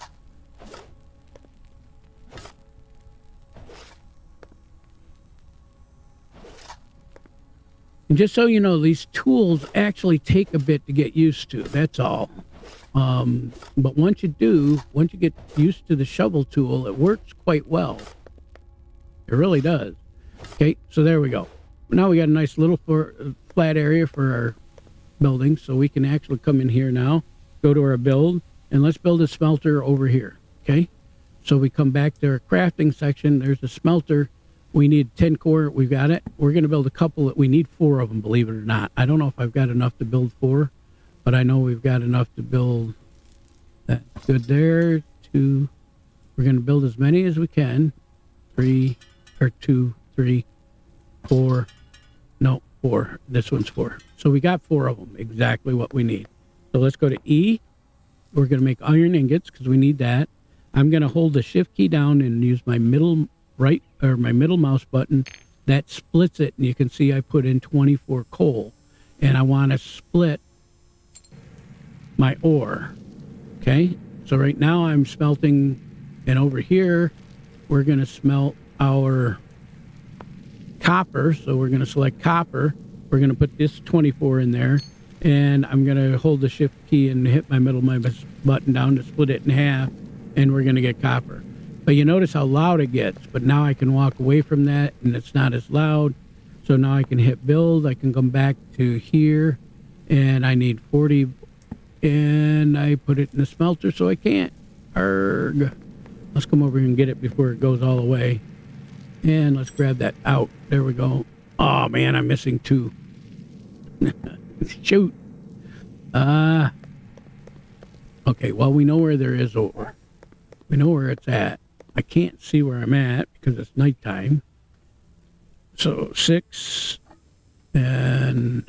And just so you know, these tools actually take a bit to get used to. That's all. But once you get used to the shovel tool, it works quite well. It really does. Okay, so there we go. Now we got a nice little flat area for our building, so we can actually come in here now, go to our build, and let's build a smelter over here. Okay, so we come back to our crafting section. There's a smelter. We need 10 core. We've got it. We're going to build a couple. We need 4 of them, believe it or not. I don't know if I've got enough to build 4, but I know we've got enough to build. That's good there. 2. We're going to build as many as we can. 3 or 2, 3, 4. No, 4. This one's 4. So we got 4 of them. Exactly what we need. So let's go to E. We're going to make iron ingots because we need that. I'm going to hold the shift key down and use my middle mouse button. That splits it, and you can see I put in 24 coal, and I want to split my ore. Okay, so right now I'm smelting, and over here we're going to smelt our copper. So we're going to select copper. We're going to put this 24 in there, and I'm going to hold the shift key and hit my middle mouse button down to split it in half, and we're going to get copper. But you notice how loud it gets, but now I can walk away from that and it's not as loud. So now I can hit build. I can come back to here, and I need 40, and I put it in the smelter, so I can't. Arrgh. Let's come over here and get it before it goes all the way. And let's grab that out. There we go. Oh man, I'm missing 2. Shoot. Okay, well, we know where there is ore. We know where it's at. I can't see where I'm at because it's nighttime. So 6, and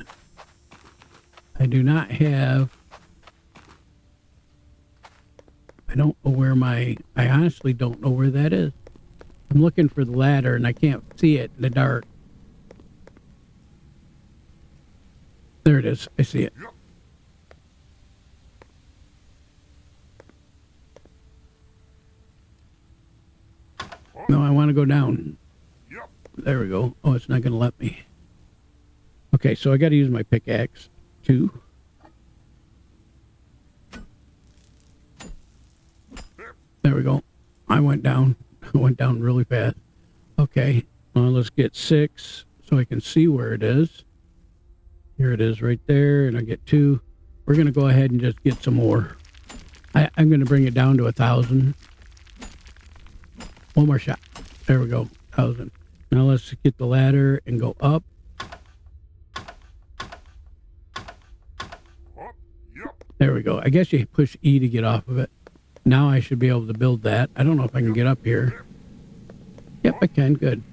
I do not have, I don't know where I honestly don't know where that is. I'm looking for the ladder and I can't see it in the dark. There it is. I see it. No, I want to go down. There we go. Oh, it's not going to let me. Okay, so I got to use my pickaxe, 2. There we go. I went down. I went down really fast. Okay, well, let's get 6 so I can see where it is. Here it is right there, and I get 2. We're going to go ahead and just get some more. I'm going to bring it down to 1,000. One more shot. There we go. 1,000. Now let's get the ladder and go up. There we go. I guess you push E to get off of it. Now I should be able to build that. I don't know if I can get up here. Yep, I can. Good.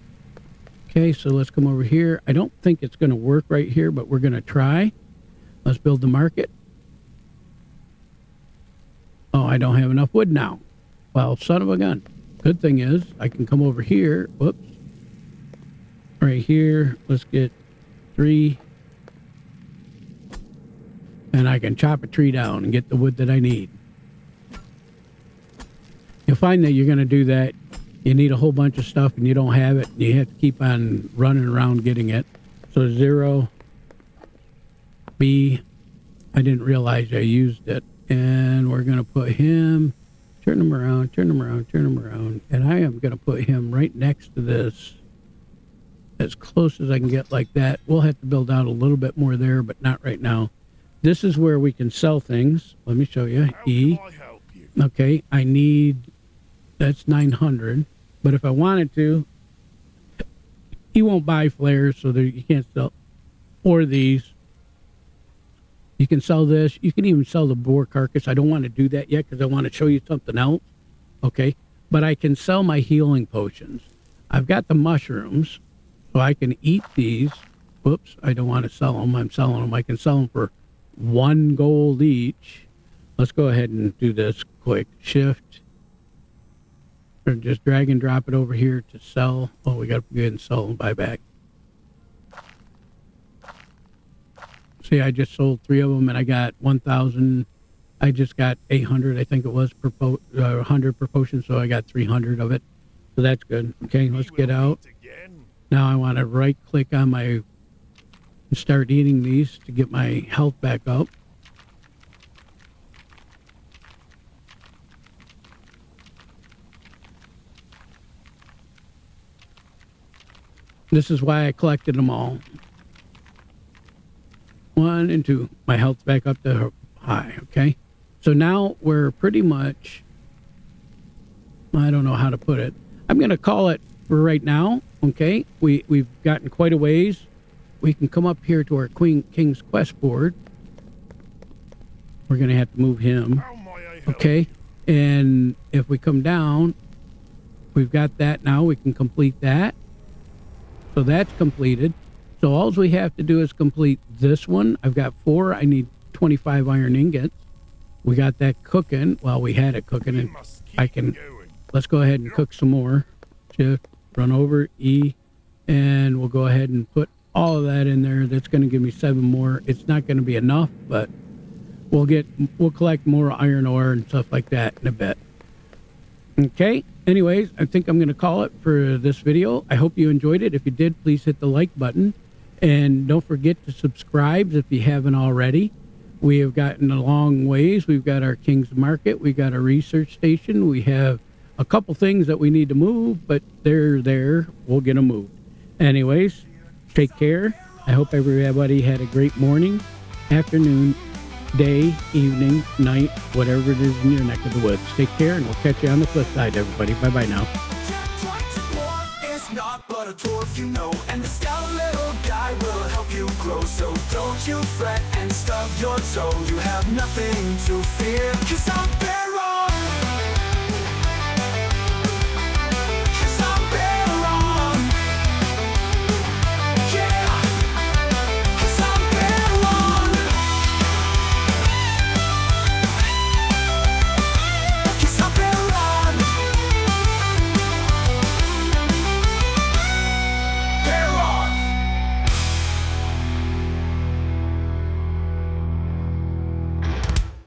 Okay, so let's come over here. I don't think it's going to work right here, but we're going to try. Let's build the market. Oh, I don't have enough wood now. Well, son of a gun. Good thing is I can come over here. Whoops. Right here. Let's get 3. And I can chop a tree down and get the wood that I need. You'll find that you're going to do that. You need a whole bunch of stuff and you don't have it. You have to keep on running around getting it. So 0. B. I didn't realize I used it. And we're going to put him... Turn him around, turn him around, turn him around. And I am going to put him right next to this, as close as I can get like that. We'll have to build out a little bit more there, but not right now. This is where we can sell things. Let me show you. E. Okay, I need, that's 900. But if I wanted to, he won't buy flares, so there, you can't sell, or these. You can sell this. You can even sell the boar carcass. I don't want to do that yet because I want to show you something else. Okay. But I can sell my healing potions. I've got the mushrooms, so I can eat these. Whoops. I don't want to sell them. I'm selling them. I can sell them for 1 gold each. Let's go ahead and do this quick. Shift. Or just drag and drop it over here to sell. Oh, we got to go ahead and sell and buy back. See, I just sold 3 of them and I got 1,000. I just got 800, I think it was, per 100 per potion, so I got 300 of it. So that's good. Okay, let's get out. Now I want to right click on my and start eating these to get my health back up. This is why I collected them all. 1 and 2. My health's back up to high, okay? So now we're pretty much, I don't know how to put it. I'm going to call it for right now, okay? We've gotten quite a ways. We can come up here to our King's Quest board. We're going to have to move him, okay? And if we come down, we've got that now. We can complete that. So that's completed. So all we have to do is complete this one. I've got 4. I need 25 iron ingots. We got that cooking. Well, we had it cooking, and I can... Let's go ahead and cook some more. Shift, run over, E, and we'll go ahead and put all of that in there. That's going to give me 7 more. It's not going to be enough, but we'll collect more iron ore and stuff like that in a bit. Okay. Anyways, I think I'm going to call it for this video. I hope you enjoyed it. If you did, please hit the like button. And don't forget to subscribe if you haven't already. We have gotten a long ways. We've got our King's Market. We got a research station. We have a couple things that we need to move, but they're there. We'll get them moved. Anyways, take care. I hope everybody had a great morning, afternoon, day, evening, night, whatever it is in your neck of the woods. Take care, and we'll catch you on the flip side, everybody. Bye-bye now. Not but a dwarf, you know, and the stout little guy will help you grow. So don't you fret and stub your toe. You have nothing to fear, 'cause I'm